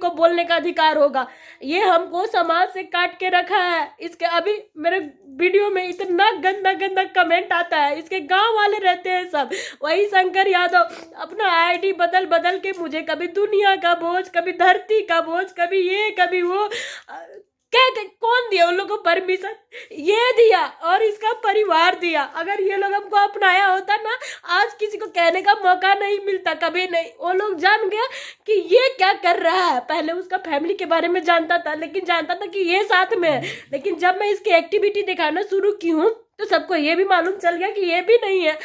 इनको बोलने का अधिकार होगा। ये हमको समाज से काट के रखा है। इसके अभी मेरे वीडियो में इतना गंदा गंदा कमेंट आता है। इसके गांव वाले रहते हैं सब, वही शंकर यादव अपना आईडी बदल बदल के मुझे कभी दुनिया का बोझ, कभी धरती का बोझ, कभी ये कभी वो। कौन दिया उन लोगों को परमिशन? ये दिया और इसका परिवार दिया। अगर ये लोग हमको अपनाया होता ना, आज किसी को कहने का मौका नहीं मिलता, कभी नहीं। वो लोग जान गया कि ये क्या कर रहा है। पहले उसका फैमिली के बारे में जानता था, लेकिन जानता था कि ये साथ में है। लेकिन जब मैं इसकी एक्टिविटी दिखाना शुरू की हूँ तो सबको ये भी मालूम चल गया कि ये भी नहीं है।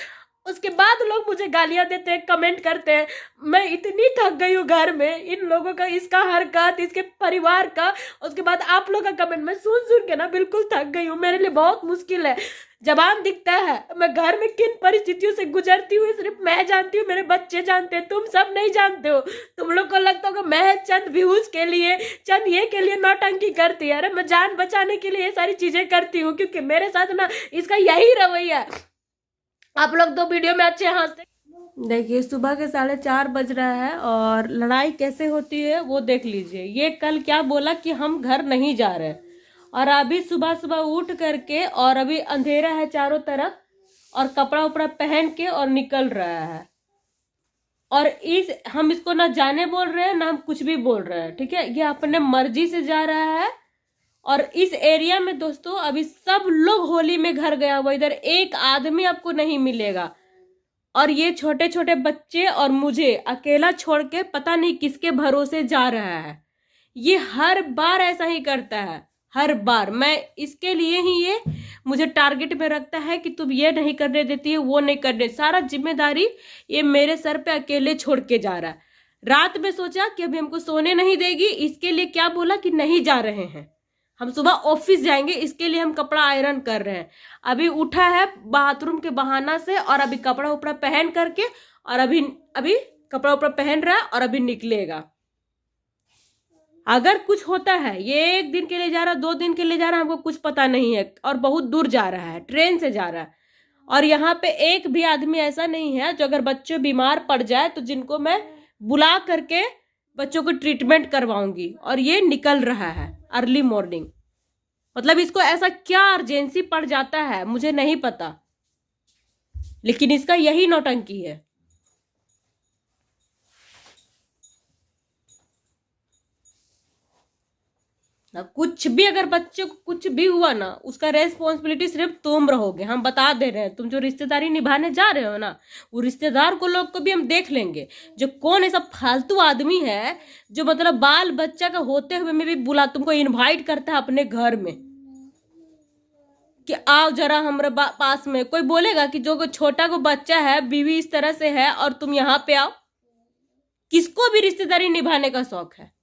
उसके बाद लोग मुझे गालियां देते हैं, कमेंट करते हैं। मैं इतनी थक गई हूँ घर में इन लोगों का, इसका हरकत, इसके परिवार का। उसके बाद आप लोग का कमेंट मैं सुन के ना बिल्कुल थक गई हूँ। मेरे लिए बहुत मुश्किल है, जबान दिखता है। मैं घर में किन परिस्थितियों से गुजरती हूँ सिर्फ मैं जानती हूँ, मेरे बच्चे जानते हैं, तुम सब नहीं जानते हो। तुम लोग को लगता होगा मैं चंद व्यूज के लिए, चंद ये के लिए नौटंकी करती है। अरे मैं जान बचाने के लिए ये सारी चीजें करती हूँ, क्योंकि मेरे साथ ना इसका यही रवैया है। आप लोग दो वीडियो में अच्छे हंसते। देखिए सुबह के 4:30 बज रहा है और लड़ाई कैसे होती है वो देख लीजिए। ये कल क्या बोला कि हम घर नहीं जा रहे, और अभी सुबह सुबह उठ करके, और अभी अंधेरा है चारों तरफ, और कपड़ा उपड़ा पहन के और निकल रहा है। और हम इसको ना जाने बोल रहे हैं ना हम कुछ भी बोल रहे हैं, ठीक है। ये अपने मर्जी से जा रहा है। और इस एरिया में दोस्तों अभी सब लोग होली में घर गया हुआ, इधर एक आदमी आपको नहीं मिलेगा। और ये छोटे छोटे बच्चे और मुझे अकेला छोड़ के पता नहीं किसके भरोसे जा रहा है। ये हर बार ऐसा ही करता है, हर बार। मैं इसके लिए ही ये मुझे टारगेट में रखता है कि तुम ये नहीं करने देती है, वो नहीं करने। सारा जिम्मेदारी ये मेरे सर पे अकेले छोड़ के जा रहा है। रात में सोचा कि अभी हमको सोने नहीं देगी, इसके लिए क्या बोला कि नहीं जा रहे हैं, हम सुबह ऑफिस जाएंगे, इसके लिए हम कपड़ा आयरन कर रहे हैं। अभी उठा है बाथरूम के बहाना से, और अभी कपड़ा उपड़ा पहन करके, और अभी कपड़ा उपड़ा पहन रहा है और अभी निकलेगा। अगर कुछ होता है, ये 1 दिन के लिए जा रहा है, 2 दिन के लिए जा रहा है, हमको कुछ पता नहीं है। और बहुत दूर जा रहा है, ट्रेन से जा रहा है। और यहाँ पे एक भी आदमी ऐसा नहीं है जो अगर बच्चे बीमार पड़ जाए तो जिनको मैं बुला करके बच्चों को ट्रीटमेंट करवाऊंगी। और ये निकल रहा है अर्ली मॉर्निंग। मतलब इसको ऐसा क्या अर्जेंसी पड़ जाता है मुझे नहीं पता, लेकिन इसका यही नौटंकी है। ना कुछ भी, अगर बच्चे को कुछ भी हुआ ना, उसका रेस्पॉन्सिबिलिटी सिर्फ तुम रहोगे। हम बता दे रहे हैं, तुम जो रिश्तेदारी निभाने जा रहे हो ना, वो रिश्तेदार को लोग को भी हम देख लेंगे। जो कौन ऐसा फालतू आदमी है जो मतलब बाल बच्चा का होते हुए में भी बुला, तुमको इनवाइट करता है अपने घर में कि आओ जरा हमारे पास में। कोई बोलेगा कि जो छोटा को बच्चा है, बीवी इस तरह से है, और तुम यहाँ पे आओ? किसको भी रिश्तेदारी निभाने का शौक है?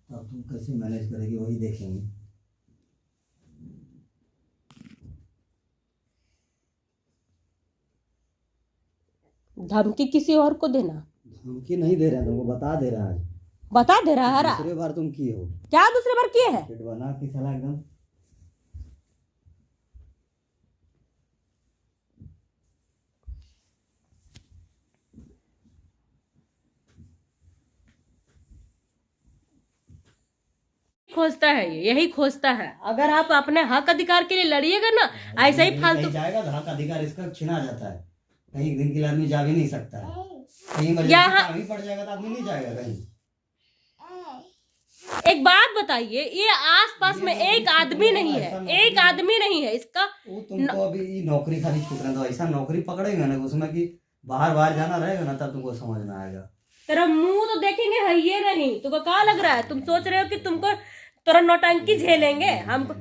अब तुम कैसे मैनेज करेगी वही देखेंगे। धमकी किसी और को देना? धमकी नहीं दे रहा है, तुमको बता दे रहा है। बता दे रहा है। दूसरे बार तुम किए हो क्या? दूसरे बार किए है? पेट बना की साला एकदम। खोजता है, ये यही खोजता है। अगर आप अपने हक अधिकार के लिए लड़िएगा ना, ऐसा ही फालतू जाएगा तो हक अधिकार इसका छीना जाता है। कहीं दिन के लिए आदमी जा भी नहीं सकता है, कहीं यहाँ भी पड़ जाएगा तो आदमी नहीं जाएगा कहीं। एक बात बताइए, ये आसपास में एक आदमी नहीं है, एक आदमी नहीं है इसका। वो तुमको अभी नौकरी खाली छूट रहा है, तो ऐसा नौकरी पकड़ेगा ना उसमें कि बाहर जाना रहेगा ना, तब तुमको समझ में आएगा। तेरा मुंह तो देखेंगे है ये नहीं, तुमको क्या लग रहा है? तुम सोच रहे हो कि तुमको तोरा नौटंकी झेलेंगे हमको?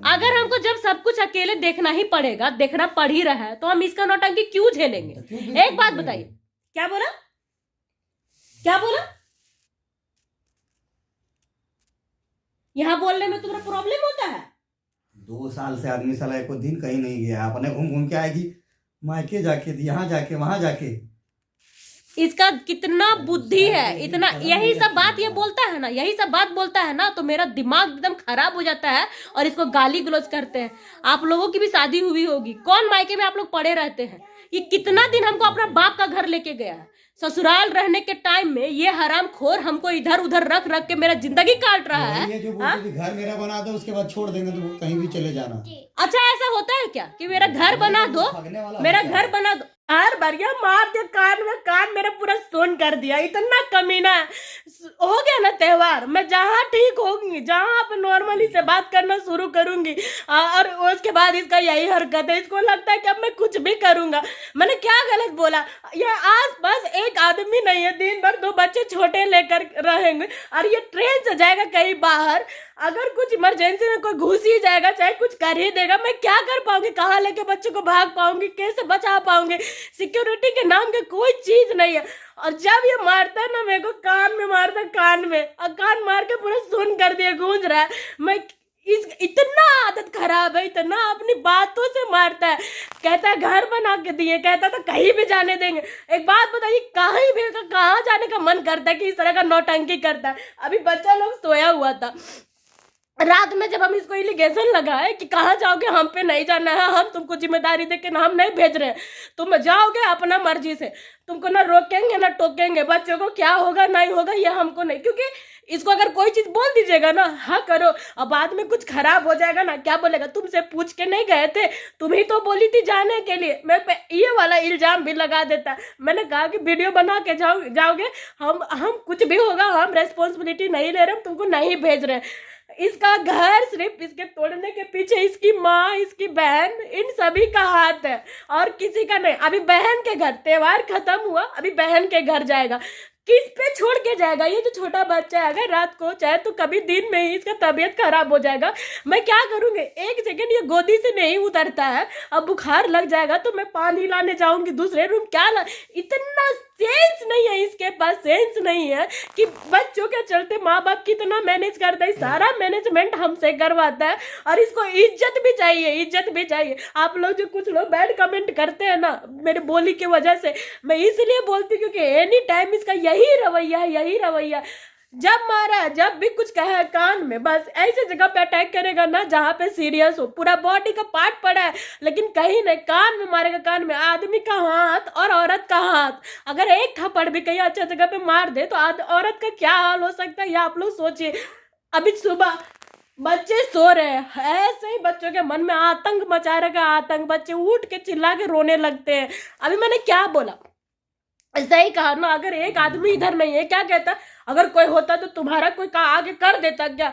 अगर हमको जब सब कुछ अकेले देखना ही पड़ेगा, देखना पड़ ही रहा है, तो हम इसका नौटंकी क्यों झेलेंगे? एक बात बताइए। क्या बोला? क्या बोला? यहाँ बोलने में तुम्हारा प्रॉब्लम होता है? 2 साल से आदमी साला एको दिन कहीं नहीं गया, अपने घूम घूम के आएगी, मायके जाके, यहाँ जाके, वहां जाके। इसका कितना बुद्धि है, इतना यही सब बात ये बोलता है ना, यही सब बात बोलता है ना, तो मेरा दिमाग एकदम खराब हो जाता है और इसको गाली गलौज करते हैं। आप लोगों की भी शादी हुई होगी, कौन मायके में आप लोग पड़े रहते हैं? ये कितना दिन हमको अपना बाप का घर लेके गया है। ससुराल रहने के टाइम में ये हरामखोर हमको इधर उधर रख रख के मेरा जिंदगी काट रहा है। ये जो बोलते थे घर मेरा बना दो उसके बाद छोड़ देंगे तो कहीं भी चले जाना। अच्छा ऐसा होता है क्या कि मेरा घर बना दो, भागने वाला मेरा होता है। घर बना दो? हर बढ़िया मार दिया कान में, कान मेरा पूरा सुन कर दिया, इतना कमीना है। हो गया ना त्योहार, मैं जहाँ ठीक होगी, जहाँ आप नॉर्मली से बात करना शुरू करूंगी और उसके बाद इसका यही हरकत है। इसको लगता है कि अब मैं कुछ भी करूंगा। मैंने क्या गलत बोला? ये आस पास एक आदमी नहीं है, दिन भर 2 बच्चे छोटे लेकर रहेंगे और ये ट्रेन से जाएगा कहीं बाहर, अगर कुछ इमरजेंसी में कोई घुस ही जाएगा, चाहे कुछ कर ही देगा, मैं क्या कर पाऊंगी? कहाँ लेके बच्चे को भाग पाऊंगी? कैसे बचा पाऊंगी? सिक्योरिटी के नाम के कोई चीज नहीं है। और जब ये मारता है ना, मेरे को कान में मारता है, कान में, और कान मार के पूरा सुन कर दिया, गूंज रहा है। मैं इतना आदत खराब है, इतना अपनी बातों से मारता है। कहता है घर बना के दिए, कहता था कहीं भी जाने देंगे। एक बात बताइए, कहीं भी कहाँ जाने का मन करता है कि इस तरह का नौटंकी करता है? अभी बच्चा लोग सोया हुआ था, रात में जब हम इसको एलिगेशन लगाए कि कहाँ जाओगे, हम पे नहीं जाना है, हम तुमको जिम्मेदारी देके ना हम नहीं भेज रहे हैं, तुम जाओगे अपना मर्जी से, तुमको ना रोकेंगे ना टोकेंगे, बच्चों को क्या होगा नहीं होगा ये हमको नहीं। क्योंकि इसको अगर कोई चीज बोल दीजिएगा ना, हाँ करो, और बाद में कुछ खराब हो जाएगा ना, क्या बोलेगा? तुमसे पूछ के नहीं गए थे, तुम ही तो बोली थी जाने के लिए। मैं पे ये वाला इल्जाम भी लगा देता है। मैंने कहा कि वीडियो बना के जाओगे, हम कुछ भी होगा हम रेस्पॉन्सिबिलिटी नहीं ले रहे, हम तुमको नहीं भेज रहे। इसका घर सिर्फ इसके तोड़ने के पीछे इसकी माँ, इसकी बहन, इन सभी का हाथ है और किसी का नहीं। अभी बहन के घर, त्योहार खत्म हुआ, अभी बहन के घर जाएगा, किस पे छोड़ के जाएगा? ये जो छोटा बच्चा है, अगर रात को चाहे तो कभी दिन में ही इसका तबीयत खराब हो जाएगा, मैं क्या करूंगी? एक सेकंड ये गोदी से नहीं उतरता है, अब बुखार लग जाएगा तो मैं पानी लाने जाऊंगी दूसरे रूम, क्या इतना सेंस नहीं है इसके पास, सेंस नहीं है कि बच्चों के चलते माँ बाप कितना मैनेज करता है, सारा मैनेजमेंट हमसे करवाता है। और इसको इज्जत भी चाहिए, इज्जत भी चाहिए। आप लोग जो कुछ लोग बैड कमेंट करते हैं ना मेरे बोली की वजह से, मैं इसलिए बोलती हूँ क्योंकि एनी टाइम इसका यही रवैया है, यही रवैया। जब मारा, जब भी कुछ कहा कान में, बस ऐसे जगह पे अटैक करेगा ना जहाँ पे सीरियस हो, पूरा बॉडी का पार्ट पड़ा है लेकिन कहीं नहीं, कान में मारेगा, कान में। आदमी का हाथ और औरत का हाथ, अगर एक थप्पड़ भी कहीं अच्छा जगह पे मार दे तो औरत का क्या हाल हो सकता है, ये आप लोग सोचिए। अभी सुबह बच्चे सो रहे हैं, ऐसे ही बच्चों के मन में आतंक मचा रखा, आतंक। बच्चे उठ के चिल्ला के रोने लगते हैं। अभी मैंने क्या बोला? सही कहा ना, अगर एक आदमी इधर नहीं है, क्या कहता, अगर कोई होता तो तुम्हारा कोई का आगे कर देता क्या?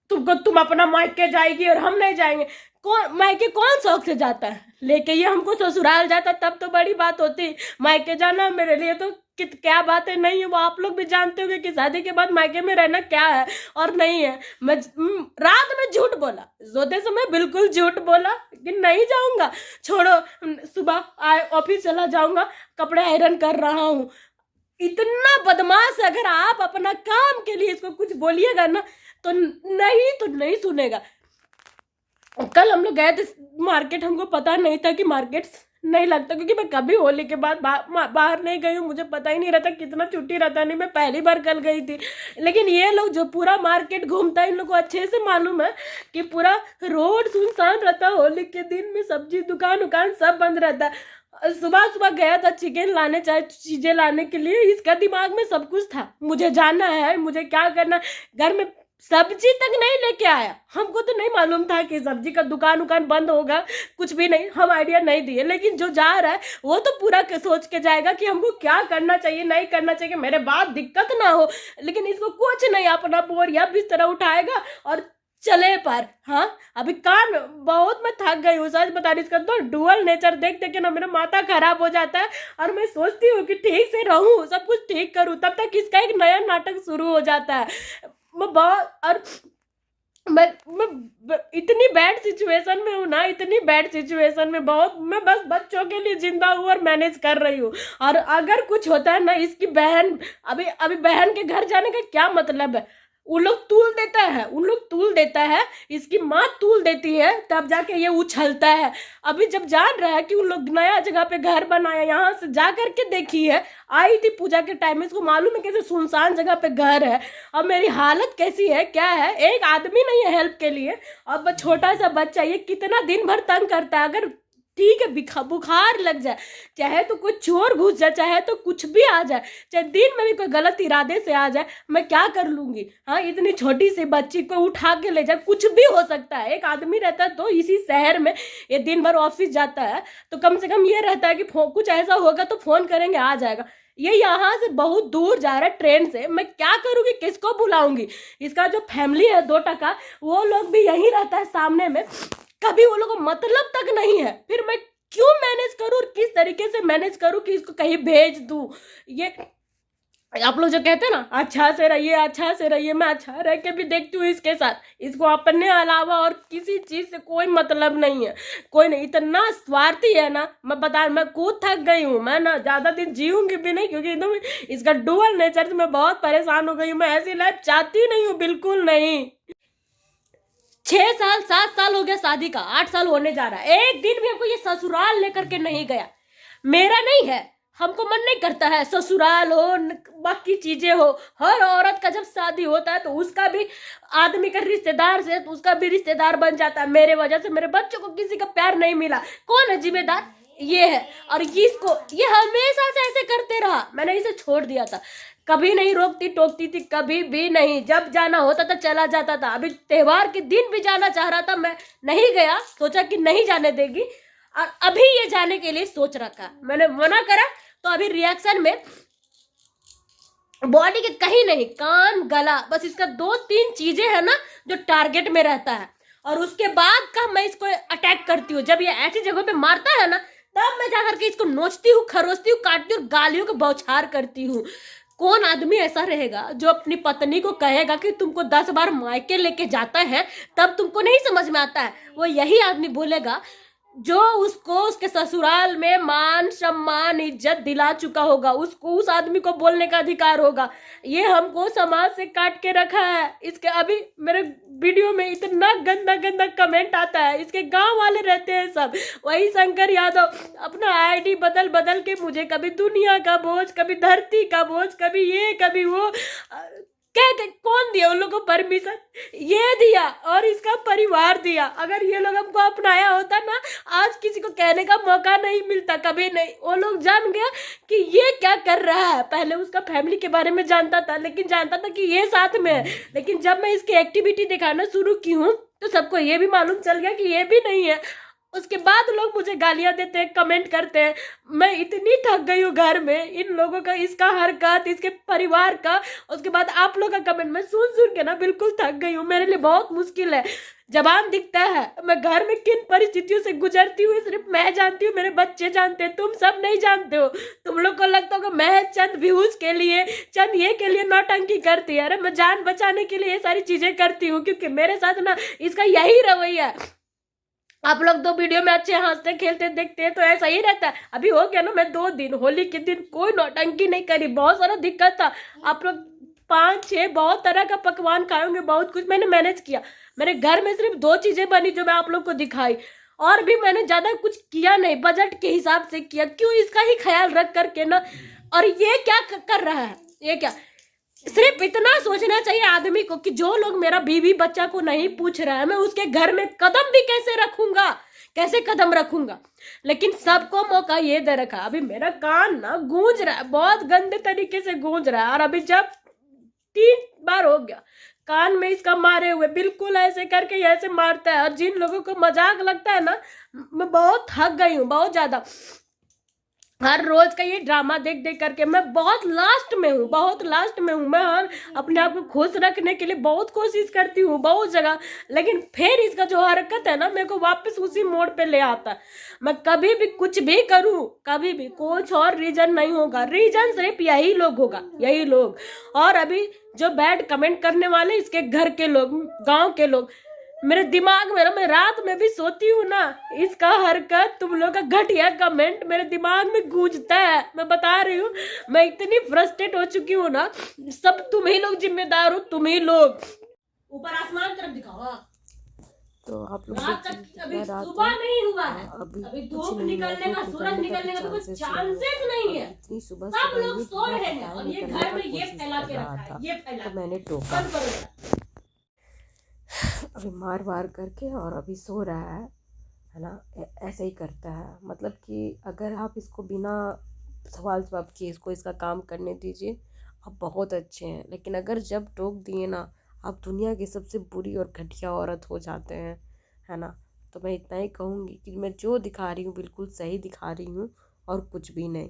तुम अपना मायके जाएगी और हम नहीं जाएंगे। कौन मायके कौन शौक से जाता है? लेके ये हमको ससुराल जाता तब तो बड़ी बात होती। मायके जाना मेरे लिए तो क्या बात है, नहीं है। वो आप लोग भी जानते होंगे कि शादी के बाद मायके में रहना क्या है और नहीं है। मैं रात में झूठ बोला, सोते समय बिल्कुल झूठ बोला कि नहीं जाऊंगा, छोड़ो, सुबह ऑफिस चला जाऊंगा, कपड़े आयरन कर रहा हूँ। इतना बदमाश, अगर आप अपना काम के लिए इसको कुछ बोलिएगा ना तो नहीं सुनेगा। कल हम लोग गए थे मार्केट, हमको पता नहीं था कि मार्केट नहीं लगता, क्योंकि मैं कभी होली के बाद बाहर नहीं गई हूँ, मुझे पता ही नहीं रहता कितना छुट्टी रहता। नहीं, मैं पहली बार कल गई थी। लेकिन ये लोग जो पूरा मार्केट घूमता है, इन लोग को अच्छे से मालूम है कि पूरा रोड सुनसान रहता है। होली के दिन में सब्जी दुकान सब बंद रहता है। सुबह गया था चिकन लाने, चाहे चीजें लाने के लिए, इसका दिमाग में सब कुछ था, मुझे जाना है, मुझे क्या करना। घर में सब्जी तक नहीं लेके आया। हमको तो नहीं मालूम था कि सब्जी का दुकान बंद होगा, कुछ भी नहीं, हम आइडिया नहीं दिए। लेकिन जो जा रहा है वो तो पूरा सोच के जाएगा कि हमको क्या करना चाहिए, नहीं करना चाहिए, मेरे बाद दिक्कत ना हो। लेकिन इसको कुछ नहीं, अपना बोरिया बिस्तर उठाएगा और चले पर। हाँ, अभी कान बहुत मैं थक गई हूँ, सच बता रही। इसका तो डुअल नेचर देख देख के ना मेरा माथा खराब हो जाता है और मैं सोचती हूँ कि ठीक से रहूँ, सब कुछ ठीक करूँ, तब तक इसका एक नया नाटक शुरू हो जाता है। मैं इतनी बैड सिचुएशन में हूँ ना, इतनी बैड सिचुएशन में, बहुत। मैं बस बच्चों के लिए जिंदा हूँ और मैनेज कर रही हूँ। और अगर कुछ होता है ना, इसकी बहन, अभी बहन के घर जाने का क्या मतलब है? उन लोग तूल देता है, इसकी माँ तूल देती है, तब जाके ये उछलता है। अभी जब जान रहा है कि उन लोग नया जगह पे घर बनाया, यहाँ से जा करके देखी है, आई थी पूजा के टाइम में, इसको मालूम है कैसे सुनसान जगह पे घर है। अब मेरी हालत कैसी है, क्या है, एक आदमी नहीं है हेल्प के लिए। अब छोटा सा बच्चा ये कितना दिन भर तंग करता है। अगर ठीक है बुखार लग जाए, चाहे तो कोई चोर घुस जाए, चाहे तो कुछ भी आ जाए, चाहे दिन में भी कोई गलत इरादे से आ जाए, मैं क्या कर लूंगी। हाँ, इतनी छोटी सी बच्ची को उठा के ले जाए, कुछ भी हो सकता है। एक आदमी रहता है तो इसी शहर में, ये दिन भर ऑफिस जाता है, तो कम से कम ये रहता है कि कुछ ऐसा होगा तो फोन करेंगे, आ जाएगा। ये यहाँ से बहुत दूर जा रहा है ट्रेन से, मैं क्या करूंगी, किसको बुलाऊंगी। इसका जो फैमिली है 2 टका, वो लोग भी यहीं रहता है सामने में, कभी वो लोगों को मतलब तक नहीं है। फिर मैं क्यों मैनेज करूं और किस तरीके से मैनेज करूं कि इसको कहीं भेज दूं। ये आप लोग जो कहते हैं ना, अच्छा से रहिए, मैं अच्छा रह के भी देखती हूँ इसके साथ, इसको अपने अलावा और किसी चीज से कोई मतलब नहीं है, कोई नहीं। इतना स्वार्थी है ना, मैं खुद थक गई हूँ। मैं ना ज्यादा दिन जीऊंगी भी नहीं, क्योंकि एकदम इसका डुअल नेचर से मैं बहुत परेशान हो गई हूँ। मैं ऐसी लाइफ चाहती नहीं हूँ, बिल्कुल नहीं। 6 साल 7 साल हो गया शादी का, 8 साल होने जा रहा है, एक दिन भी हमको ये ससुराल लेकर के नहीं गया। मेरा नहीं है, हमको मन नहीं करता है ससुराल हो, बाकी चीजें हो। हर औरत का जब शादी होता है तो उसका भी आदमी का रिश्तेदार से, तो उसका भी रिश्तेदार बन जाता है। मेरे वजह से मेरे बच्चों को किसी का प्यार नहीं मिला, कौन है जिम्मेदार, ये है। और ये हमेशा से ऐसे करते रहा, मैंने इसे छोड़ दिया था, कभी नहीं रोकती टोकती थी, कभी भी नहीं। जब जाना होता था चला जाता था। अभी त्योहार के दिन भी जाना चाह रहा था, मैं नहीं गया, सोचा कि नहीं जाने देगी, और अभी ये जाने के लिए सोच रखा। मैंने मना करा तो अभी रिएक्शन में बॉडी के कहीं नहीं, कान गला, बस इसका 2-3 चीजें है ना जो टारगेट में रहता है, और उसके बाद का मैं इसको अटैक करती हूँ। जब ये ऐसी जगह पे मारता है ना, तब मैं जाकर के इसको नोचती हूँ, खरोचती हूँ, काटती हूँ, गालियों को बौछार करती हूँ। कौन आदमी ऐसा रहेगा जो अपनी पत्नी को कहेगा कि तुमको 10 बार मायके लेके जाता है तब तुमको नहीं समझ में आता है। वो यही आदमी बोलेगा जो उसको उसके ससुराल में मान सम्मान इज्जत दिला चुका होगा, उसको उस आदमी को बोलने का अधिकार होगा। ये हमको समाज से काट के रखा है। इसके अभी मेरे वीडियो में इतना गंदा गंदा कमेंट आता है, इसके गांव वाले रहते हैं सब, वही शंकर यादव अपना आईडी बदल बदल के मुझे कभी दुनिया का बोझ, कभी धरती का बोझ, कभी ये कभी वो। क्या कौन दिया उन लोगों को परमिशन? ये दिया और इसका परिवार दिया। अगर ये लोग हमको अपनाया होता ना, आज किसी को कहने का मौका नहीं मिलता, कभी नहीं। वो लोग जान गया कि ये क्या कर रहा है। पहले उसका फैमिली के बारे में जानता था, लेकिन जानता था कि ये साथ में है, लेकिन जब मैं इसकी एक्टिविटी दिखाना शुरू की हूँ तो सबको ये भी मालूम चल गया कि ये भी नहीं है। उसके बाद लोग मुझे गालियां देते हैं, कमेंट करते हैं। मैं इतनी थक गई हूँ घर में इन लोगों का, इसका हरकत, इसके परिवार का, उसके बाद आप लोग का कमेंट मैं सुन के ना बिल्कुल थक गई हूँ। मेरे लिए बहुत मुश्किल है, जबान दिखता है। मैं घर में किन परिस्थितियों से गुजरती हूँ सिर्फ मैं जानती हूँ, मेरे बच्चे जानते हैं, तुम सब नहीं जानते हो। तुम लोग को लगता होगा मैं चंद व्यूज के लिए, चंद ये के लिए नौटंकी करती है। अरे मैं जान बचाने के लिए ये सारी चीजें करती हूँ, क्योंकि मेरे साथ ना इसका यही रवैया है। आप लोग 2 वीडियो में अच्छे हंसते खेलते देखते हैं तो ऐसा ही रहता है। अभी हो गया ना, मैं 2 दिन होली के दिन कोई नौटंकी नहीं करी, बहुत सारा दिक्कत था। आप लोग 5-6 बहुत तरह का पकवान खाए होंगे, बहुत कुछ मैंने मैनेज किया। मेरे घर में सिर्फ 2 चीजें बनी जो मैं आप लोग को दिखाई, और भी मैंने ज्यादा कुछ किया नहीं, बजट के हिसाब से किया। क्यों? इसका ही ख्याल रख करके ना। और ये क्या कर रहा है, ये क्या, सिर्फ इतना सोचना चाहिए आदमी को कि जो लोग मेरा बीवी बच्चा को नहीं पूछ रहा है, मैं उसके घर में कदम भी कैसे रखूंगा, कैसे कदम रखूंगा। लेकिन सबको मौका ये दे रखा। अभी मेरा कान ना गूंज रहा है, बहुत गंदे तरीके से गूंज रहा है। और अभी जब 3 बार हो गया कान में इसका मारे हुए, बिल्कुल ऐसे करके ऐसे मारता है। और जिन लोगों को मजाक लगता है ना, मैं बहुत थक गई हूँ, बहुत ज्यादा। हर रोज का ये ड्रामा देख देख करके मैं बहुत लास्ट में हूँ। मैं हर अपने आप को खुश रखने के लिए बहुत कोशिश करती हूँ, बहुत जगह, लेकिन फिर इसका जो हरकत है ना, मेरे को वापस उसी मोड़ पे ले आता है। मैं कभी भी कुछ भी करूँ, कभी भी कुछ और रीजन नहीं होगा, रीजन सिर्फ यही लोग होगा, यही लोग। और अभी जो बैड कमेंट करने वाले इसके घर के लोग, गाँव के लोग, मेरे दिमाग में ना, मैं रात में भी सोती हूँ ना, इसका हरकत, तुम लोग का घटिया कमेंट मेरे दिमाग में गूंजता है। मैं बता रही हूँ, मैं इतनी फ्रस्ट्रेट हो चुकी हूँ ना। सब तुम ही लोग जिम्मेदार हो, तुम ही लोग। ऊपर आसमान तरफ दिखाओ। हाँ। तो आप लोग रात देखिए तक अभी कितना रात सुबह है। नहीं हुआ है, अभी अभी कुछ धूप नहीं हुआ, निकलने का, धूप सूरज निकलने का तो कुछ चांसेस नहीं है। इतनी सुबह सब सुबह लोग ये सो पूरा रहे हैं टाइम और ये निकलने घर का में ये कोशिश फैला कर के रहा रखा था, है, ये फैला तो मैंने टोका। बंद करो यार। अभी मार वार करके और अभी सो रहा है ना। ऐसे ही करता है, मतलब कि अगर आप इसको बिना सवाल जवाब किए इसको इसका काम करने दीजिए, आप बहुत अच्छे हैं। लेकिन अगर जब टोक दिए ना, आप दुनिया की सबसे बुरी और घटिया औरत हो जाते हैं, है ना। तो मैं इतना ही कहूँगी कि मैं जो दिखा रही हूँ बिल्कुल सही दिखा रही हूँ और कुछ भी नहीं।